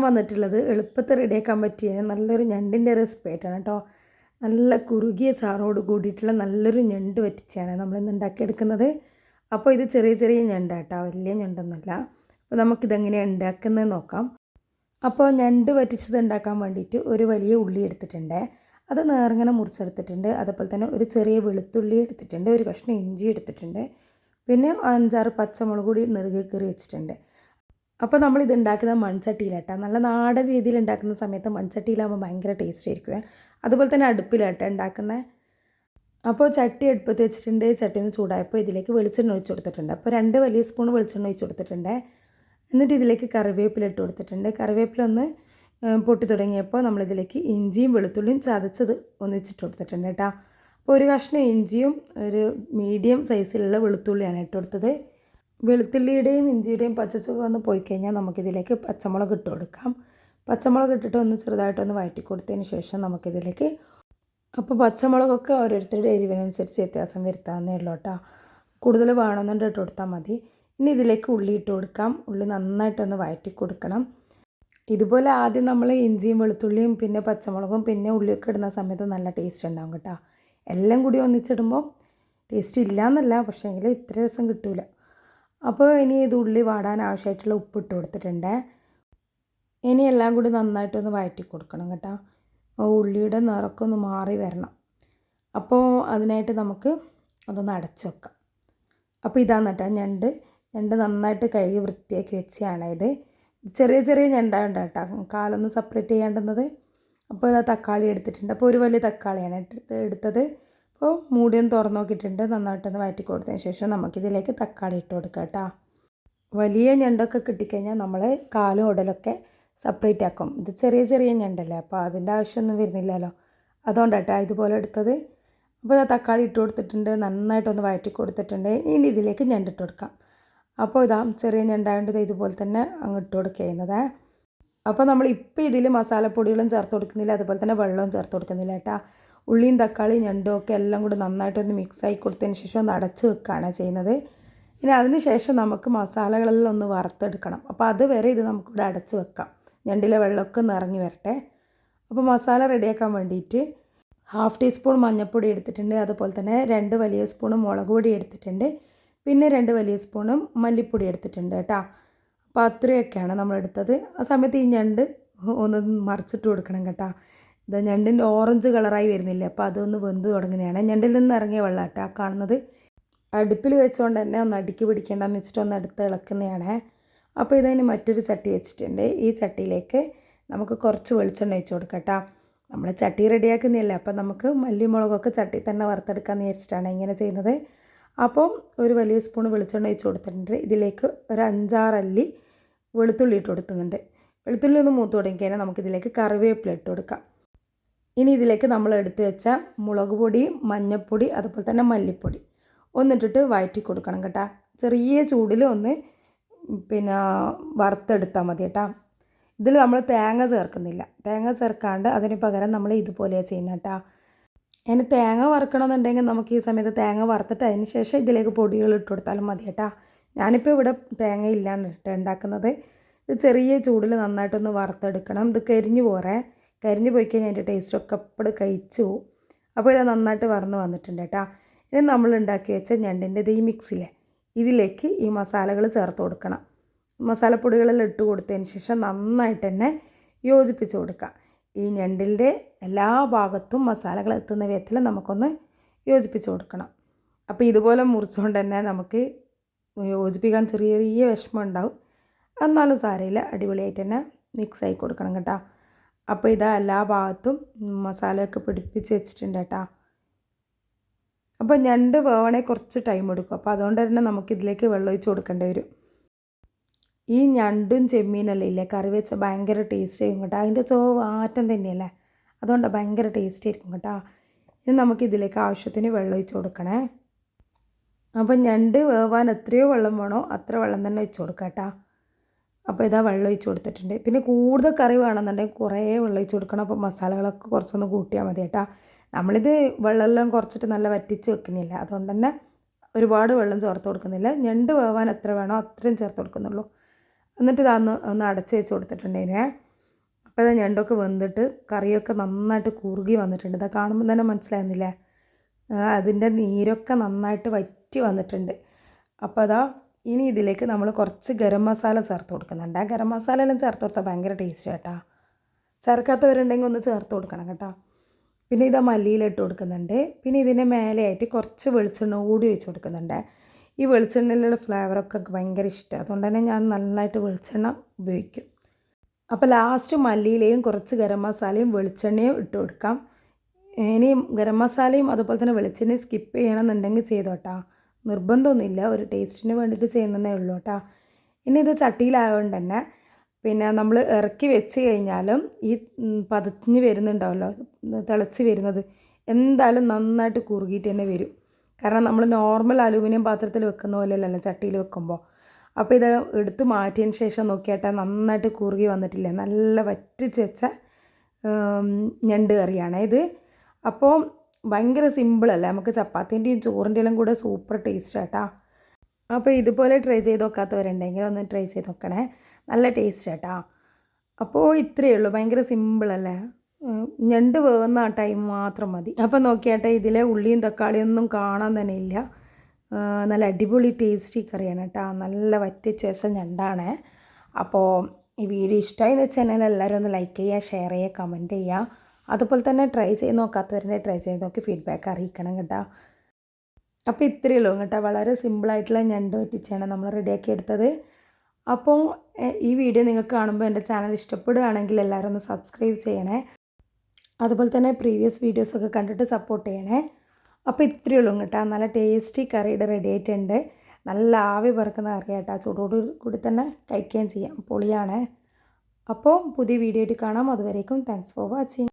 വന്നിട്ടുള്ളത് എളുപ്പത്തിൽ റെഡിയാക്കാൻ പറ്റിയ നല്ലൊരു ഞണ്ടിൻ്റെ റെസിപ്പി ആയിട്ടാണ് കേട്ടോ. നല്ല കുറുകിയ ചാറോട് കൂടിയിട്ടുള്ള നല്ലൊരു ഞണ്ട് വറ്റിച്ചാണ് നമ്മളിന്ന് ഉണ്ടാക്കിയെടുക്കുന്നത്. അപ്പോൾ ഇത് ചെറിയ ചെറിയ ഞണ്ടാട്ടോ, വലിയ ഞണ്ടൊന്നുമല്ല. അപ്പോൾ നമുക്കിതെങ്ങനെയാണ് ഉണ്ടാക്കുന്നത് നോക്കാം. അപ്പോൾ ഞണ്ട് വറ്റിച്ചത് ഉണ്ടാക്കാൻ വേണ്ടിയിട്ട് ഒരു വലിയ ഉള്ളി എടുത്തിട്ടുണ്ട്, അത് നേർങ്ങനെ മുറിച്ചെടുത്തിട്ടുണ്ട്. അതുപോലെ തന്നെ ഒരു ചെറിയ വെളുത്തുള്ളി എടുത്തിട്ടുണ്ട്, ഒരു കഷ്ണം ഇഞ്ചി എടുത്തിട്ടുണ്ട്, പിന്നെ 5-6 പച്ചമുളക് കൂടി നെറുകെ കീറി വെച്ചിട്ടുണ്ട്. അപ്പോൾ നമ്മളിത് ഉണ്ടാക്കുന്നത് മൺചട്ടിയിലാട്ടാണ്. നല്ല നാടൻ രീതിയിൽ ഉണ്ടാക്കുന്ന സമയത്ത് മൺചട്ടിയിലാകുമ്പോൾ ഭയങ്കര ടേസ്റ്റ് ആയിരിക്കും. അതുപോലെ തന്നെ അടുപ്പിലാട്ടാണ് ഉണ്ടാക്കുന്നത്. അപ്പോൾ ചട്ടി അടുപ്പത്ത് വെച്ചിട്ടുണ്ട്. ചട്ടി ഒന്ന് ചൂടായപ്പോൾ ഇതിലേക്ക് വെളിച്ചെണ്ണ ഒഴിച്ച് കൊടുത്തിട്ടുണ്ട്. അപ്പോൾ 2 വലിയ സ്പൂൺ വെളിച്ചെണ്ണ ഒഴിച്ച് കൊടുത്തിട്ടുണ്ട്. എന്നിട്ട് ഇതിലേക്ക് കറിവേപ്പില ഇട്ട് കൊടുത്തിട്ടുണ്ട്. കറിവേപ്പില ഒന്ന് പൊട്ടി തുടങ്ങിയപ്പോൾ നമ്മളിതിലേക്ക് ഇഞ്ചിയും വെളുത്തുള്ളിയും ചതച്ചത് ഒന്നിച്ചിട്ട് കൊടുത്തിട്ടുണ്ട് കേട്ടോ. അപ്പോൾ ഒരു കഷ്ണം ഇഞ്ചിയും ഒരു മീഡിയം സൈസിലുള്ള വെളുത്തുള്ളിയാണ് ഇട്ട് കൊടുത്തത്. വെളുത്തുള്ളിയുടെയും ഇഞ്ചിയുടെയും പച്ചച്ചുവ ഒന്ന് പോയി കഴിഞ്ഞാൽ നമുക്കിതിലേക്ക് പച്ചമുളക് ഇട്ട് കൊടുക്കാം. പച്ചമുളക് ഇട്ടിട്ട് ഒന്ന് ചെറുതായിട്ടൊന്ന് വഴറ്റി കൊടുത്തതിന് ശേഷം നമുക്കിതിലേക്ക്, അപ്പോൾ പച്ചമുളകൊക്കെ ഓരോരുത്തരുടെ എരിവിനനുസരിച്ച് വ്യത്യാസം വരുത്താവുന്നേ ഉള്ളൂ കേട്ടോ. കൂടുതൽ വേണമെന്നുണ്ട് ഇട്ട് കൊടുത്താൽ മതി. ഇനി ഇതിലേക്ക് ഉള്ളി ഇട്ട് കൊടുക്കാം. ഉള്ളി നന്നായിട്ടൊന്ന് വഴറ്റി കൊടുക്കണം. ഇതുപോലെ ആദ്യം നമ്മൾ ഇഞ്ചിയും വെളുത്തുള്ളിയും പിന്നെ പച്ചമുളകും പിന്നെ ഉള്ളിയൊക്കെ ഇടുന്ന സമയത്ത് നല്ല ടേസ്റ്റ് ഉണ്ടാകും കേട്ടോ. എല്ലാം കൂടി ഒന്നിച്ചിടുമ്പോൾ ടേസ്റ്റ് ഇല്ല എന്നല്ല, പക്ഷേങ്കിൽ ഇത്ര രസം കിട്ടില്ല. അപ്പോൾ ഇനി ഇത് ഉള്ളി വാടാൻ ആവശ്യമായിട്ടുള്ള ഉപ്പിട്ട് കൊടുത്തിട്ടുണ്ട്. ഇനി എല്ലാം കൂടി നന്നായിട്ടൊന്ന് വഴറ്റി കൊടുക്കണം കേട്ടോ. ഉള്ളിയുടെ നിറമൊക്കെ ഒന്ന് മാറി വരണം. അപ്പോൾ അതിനായിട്ട് നമുക്ക് അതൊന്ന് അടച്ച് വെക്കാം. അപ്പോൾ ഇതാണ് കേട്ടോ ഞണ്ട് നന്നായിട്ട് കഴുകി വൃത്തിയാക്കി വെച്ചാണ് ഇത്. ചെറിയ ചെറിയ ഞണ്ടാണ് കേട്ടോ, കാലൊന്ന് സെപ്പറേറ്റ് ചെയ്യാണ്ടുന്നത്. അപ്പോൾ ഇതാ തക്കാളി എടുത്തിട്ടുണ്ട്. അപ്പോൾ ഒരു വലിയ തക്കാളിയാണ് എടുത്തത്. അപ്പോൾ മൂടിയൊന്ന് തുറന്ന് നോക്കിയിട്ടുണ്ട്. നന്നായിട്ടൊന്ന് വഴറ്റി കൊടുത്തതിന് ശേഷം നമുക്കിതിലേക്ക് തക്കാളി ഇട്ട് കൊടുക്കാം കേട്ടോ. വലിയ ഞണ്ടൊക്കെ കിട്ടിക്കഴിഞ്ഞാൽ നമ്മൾ കാലും ഉടലൊക്കെ സെപ്പറേറ്റ് ആക്കും. ഇത് ചെറിയ ചെറിയ ഞണ്ടല്ലേ, അപ്പോൾ അതിൻ്റെ ആവശ്യമൊന്നും വരുന്നില്ലല്ലോ, അതുകൊണ്ടാട്ടോ ഇതുപോലെ എടുത്തത്. അപ്പോൾ തക്കാളി ഇട്ട് കൊടുത്തിട്ടുണ്ട്, നന്നായിട്ടൊന്ന് വഴറ്റി കൊടുത്തിട്ടുണ്ട്. ഇനി ഇതിലേക്ക് ഞണ്ടിട്ട് കൊടുക്കാം. അപ്പോൾ ഇതാ ചെറിയ ഞണ്ടായതുകൊണ്ട് ഇതുപോലെ തന്നെ അങ്ങ് ഇട്ട് കൊടുക്കുന്നത്. അപ്പോൾ നമ്മൾ ഇപ്പോൾ ഇതിൽ മസാലപ്പൊടികളും ചേർത്ത് കൊടുക്കുന്നില്ല, അതുപോലെ തന്നെ വെള്ളവും ചേർത്ത് കൊടുക്കുന്നില്ല കേട്ടോ. ഉള്ളിയും തക്കാളിയും ഞണ്ടും ഒക്കെ എല്ലാം കൂടി നന്നായിട്ടൊന്ന് മിക്സായി കൊടുത്തതിന് ശേഷം ഒന്ന് അടച്ച് വെക്കുകയാണ് ചെയ്യുന്നത്. ഇനി അതിന് ശേഷം നമുക്ക് മസാലകളെല്ലാം ഒന്ന് വറുത്തെടുക്കണം. അപ്പോൾ അതുവരെ ഇത് നമുക്കിവിടെ അടച്ച് വെക്കാം, ഞണ്ടിലെ വെള്ളമൊക്കെ ഒന്ന് ഇറങ്ങി വരട്ടെ. അപ്പോൾ മസാല റെഡിയാക്കാൻ വേണ്ടിയിട്ട് 1/2 ടീസ്പൂൺ മഞ്ഞൾപ്പൊടി എടുത്തിട്ടുണ്ട്, അതുപോലെ തന്നെ 2 വലിയ സ്പൂൺ മുളക് പൊടി എടുത്തിട്ടുണ്ട്, പിന്നെ 2 വലിയ സ്പൂണും മല്ലിപ്പൊടി എടുത്തിട്ടുണ്ട് കേട്ടോ. അപ്പോൾ അത്രയൊക്കെയാണ് നമ്മളെടുത്തത്. ആ സമയത്ത് ഈ ഞണ്ട് ഒന്ന് മറിച്ചിട്ട് കൊടുക്കണം കേട്ടോ. ഇത് ഞണ്ടിൻ്റെ ഓറഞ്ച് കളറായി വരുന്നില്ല, അപ്പോൾ അതൊന്ന് വെന്ത് തുടങ്ങുന്നതാണ്. ഞണ്ടിൽ നിന്ന് ഇറങ്ങിയ വെള്ളം കേട്ടോ കാണുന്നത്. അടുപ്പിൽ വെച്ചുകൊണ്ട് തന്നെ ഒന്ന് അടുക്കി പിടിക്കേണ്ടെന്ന് വെച്ചിട്ട് ഒന്ന് അടുത്ത് ഇളക്കുന്നതാണ്. അപ്പോൾ ഇതിന് മറ്റൊരു ചട്ടി വെച്ചിട്ടുണ്ട്. ഈ ചട്ടിയിലേക്ക് നമുക്ക് കുറച്ച് വെളിച്ചെണ്ണ ഒഴിച്ച് കൊടുക്കാം കേട്ടോ. നമ്മൾ ചട്ടി റെഡിയാക്കുന്നില്ല, അപ്പോൾ നമുക്ക് മല്ലിമുളകൊക്കെ ചട്ടി തന്നെ വറുത്തെടുക്കാമെന്ന് വിചാരിച്ചിട്ടാണ് ഇങ്ങനെ ചെയ്യുന്നത്. അപ്പം ഒരു വലിയ സ്പൂൺ വെളിച്ചെണ്ണ ഒഴിച്ച് കൊടുത്തിട്ടുണ്ട്. ഇതിലേക്ക് ഒരു 5-6 അല്ലി വെളുത്തുള്ളി ഇട്ട് കൊടുക്കുന്നുണ്ട്. വെളുത്തുള്ളി ഒന്ന് മൂത്ത് തുടങ്ങിക്കഴിഞ്ഞാൽ നമുക്കിതിലേക്ക് കറിവേപ്പില ഇട്ട് കൊടുക്കാം. ഇനി ഇതിലേക്ക് നമ്മൾ എടുത്ത് വെച്ച മുളക് പൊടി, മഞ്ഞൾപ്പൊടി, അതുപോലെ തന്നെ മല്ലിപ്പൊടി ഒന്നിട്ടിട്ട് വഴറ്റി കൊടുക്കണം കേട്ടോ. ചെറിയ ചൂടിൽ ഒന്ന് വറുത്തെടുത്താൽ മതി കേട്ടോ. ഇതിൽ നമ്മൾ തേങ്ങ ചേർക്കുന്നില്ല, തേങ്ങ ചേർക്കാണ്ട് അതിന് പകരം നമ്മൾ ഇതുപോലെയാണ് ചെയ്യുന്നത് കേട്ടോ. അതിന് തേങ്ങ വറുക്കണമെന്നുണ്ടെങ്കിൽ നമുക്ക് ഈ സമയത്ത് തേങ്ങ വറുത്തിട്ട് അതിന് ശേഷം ഇതിലേക്ക് പൊടികൾ ഇട്ട് കൊടുത്താലും മതി കേട്ടോ. ഞാനിപ്പോൾ ഇവിടെ തേങ്ങ ഇല്ലാണ്ട് ഉണ്ടാക്കുന്നത്. ഇത് ചെറിയ ചൂടിൽ നന്നായിട്ടൊന്ന് വറുത്തെടുക്കണം. ഇത് കരിഞ്ഞു പോയി കഴിഞ്ഞാൽ അതിൻ്റെ ടേസ്റ്റൊക്കെ എപ്പോഴും കഴിച്ചു പോകും. അപ്പോൾ ഇത് നന്നായിട്ട് വറന്ന് വന്നിട്ടുണ്ട് കേട്ടോ. ഇനി നമ്മൾ ഉണ്ടാക്കി വെച്ച ഞണ്ടിൻ്റെ ഈ മിക്സിലെ ഇതിലേക്ക് ഈ മസാലകൾ ചേർത്ത് കൊടുക്കണം. മസാലപ്പൊടികളെല്ലാം ഇട്ട് കൊടുത്തതിന് ശേഷം നന്നായിട്ട് തന്നെ യോജിപ്പിച്ച് കൊടുക്കുക. ഈ ഞണ്ടിൻ്റെ എല്ലാ ഭാഗത്തും മസാലകൾ എത്തുന്ന വിധത്തിൽ നമുക്കൊന്ന് യോജിപ്പിച്ച് കൊടുക്കണം. അപ്പോൾ ഇതുപോലെ മുറിച്ചുകൊണ്ട് തന്നെ നമുക്ക് യോജിപ്പിക്കാൻ ചെറിയ ചെറിയ വിഷമം ഉണ്ടാവും, എന്നാലും സാരമില്ല, അടിപൊളിയായിട്ട് തന്നെ മിക്സായി കൊടുക്കണം കേട്ടോ. അപ്പോൾ ഇതാ എല്ലാ ഭാഗത്തും മസാലയൊക്കെ പിടിപ്പിച്ച് വെച്ചിട്ടുണ്ട് കേട്ടോ. അപ്പോൾ ഞണ്ട് വേവണേ കുറച്ച് ടൈം എടുക്കും, അപ്പോൾ അതുകൊണ്ട് തന്നെ നമുക്കിതിലേക്ക് വെള്ളം ഒഴിച്ച് കൊടുക്കേണ്ടി വരും. ഈ ഞണ്ടും ചെമ്മീനല്ലേ ഇല്ലേ കറി വെച്ചാൽ ഭയങ്കര ടേസ്റ്റ് ആയിരിക്കും കേട്ടോ. അതിൻ്റെ ചുവ ആറ്റം തന്നെയല്ലേ, അതുകൊണ്ട് ഭയങ്കര ടേസ്റ്റ് ആയിരിക്കും കേട്ടോ. ഇനി നമുക്കിതിലേക്ക് ആവശ്യത്തിന് വെള്ളം ഒഴിച്ച് കൊടുക്കണേ. അപ്പോൾ ഞണ്ട് വേവാൻ എത്രയോ വെള്ളം വേണോ അത്ര വെള്ളം തന്നെ ഒഴിച്ച് കൊടുക്കാം കേട്ടോ. അപ്പോൾ ഇതാ വെള്ളം ഒഴിച്ച് കൊടുത്തിട്ടുണ്ട്. പിന്നെ കൂടുതൽ കറി വേണമെന്നുണ്ടെങ്കിൽ കുറേ വെള്ളം ഒഴിച്ച് കൊടുക്കണം. അപ്പോൾ മസാലകളൊക്കെ കുറച്ചൊന്ന് കൂട്ടിയാൽ മതി കേട്ടോ. നമ്മളിത് വെള്ളമെല്ലാം കുറച്ചിട്ട് നല്ല വറ്റിച്ച് വെക്കുന്നില്ല, അതുകൊണ്ട് തന്നെ ഒരുപാട് വെള്ളം ചേർത്ത് കൊടുക്കുന്നില്ല. ഞണ്ട് വേവാൻ എത്ര വേണോ അത്രയും ചേർത്ത് കൊടുക്കുന്നുള്ളൂ. എന്നിട്ട് ഇതൊന്ന് അടച്ച് വെച്ച് കൊടുത്തിട്ടുണ്ടേനെ. അപ്പോൾ ഇത് ഞണ്ടൊക്കെ വെന്തിട്ട് കറിയൊക്കെ നന്നായിട്ട് കുറുകി വന്നിട്ടുണ്ട്. ഇതാ കാണുമ്പോൾ തന്നെ മനസ്സിലാകുന്നില്ലേ, അതിൻ്റെ നീരൊക്കെ നന്നായിട്ട് വറ്റി വന്നിട്ടുണ്ട്. അപ്പോൾ അതാ ഇനി ഇതിലേക്ക് നമ്മൾ കുറച്ച് ഗരം മസാല ചേർത്ത് കൊടുക്കുന്നുണ്ട്. ആ ഗരം മസാല എല്ലാം ചേർത്ത് കൊടുത്താൽ ഭയങ്കര ടേസ്റ്റ് കേട്ടോ. ചേർക്കാത്തവരുണ്ടെങ്കിൽ ഒന്ന് ചേർത്ത് കൊടുക്കണം കേട്ടോ. പിന്നെ ഇതാ മല്ലിയിലിട്ട് കൊടുക്കുന്നുണ്ട്. പിന്നെ ഇതിൻ്റെ മേലെയായിട്ട് കുറച്ച് വെളിച്ചെണ്ണ കൂടി ഒഴിച്ച് കൊടുക്കുന്നുണ്ട്. ഈ വെളിച്ചെണ്ണയിലുള്ള ഫ്ലേവറൊക്കെ ഭയങ്കര ഇഷ്ടമാണ്, അതുകൊണ്ട് തന്നെ ഞാൻ നന്നായിട്ട് വെളിച്ചെണ്ണ ഉപയോഗിക്കും. അപ്പോൾ ലാസ്റ്റ് മല്ലിയിലയും കുറച്ച് ഗരം മസാലയും വെളിച്ചെണ്ണയും ഇട്ട് കൊടുക്കാം. ഇനി ഗരം മസാലയും അതുപോലെ തന്നെ വെളിച്ചെണ്ണയും സ്കിപ്പ് ചെയ്യണമെന്നുണ്ടെങ്കിൽ ചെയ്തോട്ടാ, നിർബന്ധമൊന്നുമില്ല, ഒരു ടേസ്റ്റിന് വേണ്ടിയിട്ട് ചെയ്യുന്നതേ ഉള്ളൂ കേട്ടോ. ഇനി ഇത് ചട്ടിയിലായതുകൊണ്ട് തന്നെ പിന്നെ നമ്മൾ ഇറക്കി വെച്ച് കഴിഞ്ഞാലും ഈ പതഞ്ഞ് വരുന്നുണ്ടാവല്ലോ, തിളച്ച് വരുന്നത് എന്തായാലും നന്നായിട്ട് കുറുകിയിട്ട് തന്നെ വരും. കാരണം നമ്മൾ നോർമൽ അലൂമിനിയം പാത്രത്തിൽ വെക്കുന്ന പോലെയല്ലല്ലോ ചട്ടിയിൽ വെക്കുമ്പോൾ. അപ്പോൾ ഇത് എടുത്ത് മാറ്റിയതിന് ശേഷം നോക്കിയാട്ടെ നന്നായിട്ട് കുറുകി വന്നിട്ടില്ലേ, നല്ല വറ്റിച്ച് വെച്ച ഞണ്ട് കറിയാണ് ഇത്. അപ്പോൾ ഭയങ്കര സിമ്പിളല്ലേ, നമുക്ക് ചപ്പാത്തിൻ്റെയും ചോറിൻ്റെയും കൂടെ സൂപ്പർ ടേസ്റ്റ് ആട്ടാ. അപ്പോൾ ഇതുപോലെ ട്രൈ ചെയ്ത് നോക്കാത്തവരുണ്ടെങ്കിൽ ഒന്ന് ട്രൈ ചെയ്ത് നോക്കണേ, നല്ല ടേസ്റ്റ് ആട്ടാ. അപ്പോൾ ഇത്രയേ ഉള്ളൂ, ഭയങ്കര സിമ്പിളല്ലേ, ഞണ്ട് വേവുന്ന ആ ടൈം മാത്രം മതി. അപ്പോൾ നോക്കിയാട്ടെ ഇതിലെ ഉള്ളിയും തക്കാളിയും ഒന്നും കാണാൻ തന്നെ ഇല്ല, നല്ല അടിപൊളി ടേസ്റ്റി കറിയാണ് കേട്ടോ, നല്ല വറ്റിച്ച ഞണ്ടാണ്. അപ്പോൾ ഈ വീഡിയോ ഇഷ്ടമായി വെച്ചാൽ എല്ലാവരും ഒന്ന് ലൈക്ക് ചെയ്യുക, ഷെയർ ചെയ്യുക, കമൻറ്റ് ചെയ്യുക. അതുപോലെ തന്നെ ട്രൈ ചെയ്ത് നോക്കാത്തവരുടെ ട്രൈ ചെയ്ത് നോക്കി ഫീഡ്ബാക്ക് അറിയിക്കണം കേട്ടോ. അപ്പോൾ ഇത്രയേ ഉള്ളൂ കേട്ടോ, വളരെ സിമ്പിളായിട്ടുള്ള ഞണ്ട് വറ്റിച്ചാണ് നമ്മൾ റെഡിയാക്കി എടുത്തത്. അപ്പോൾ ഈ വീഡിയോ നിങ്ങൾക്ക് കാണുമ്പോൾ എൻ്റെ ചാനൽ ഇഷ്ടപ്പെടുകയാണെങ്കിൽ എല്ലാവരും ഒന്ന് സബ്സ്ക്രൈബ് ചെയ്യണേ. അതുപോലെ തന്നെ പ്രീവിയസ് വീഡിയോസൊക്കെ കണ്ടിട്ട് സപ്പോർട്ട് ചെയ്യണേ. അപ്പോൾ ഇത്രയേ ഉള്ളൂ കേട്ടോ, നല്ല ടേസ്റ്റി കറിയുടെ റെഡി ആയിട്ടുണ്ട്. നല്ല ആവി പറക്കുന്ന കറി കേട്ടോ, ചൂടോട് കൂടി തന്നെ കഴിക്കുകയും ചെയ്യാം, പൊളിയാണ്. അപ്പോൾ പുതിയ വീഡിയോ ആയിട്ട് കാണാം, അതുവരേക്കും താങ്ക്സ് ഫോർ വാച്ചിങ്.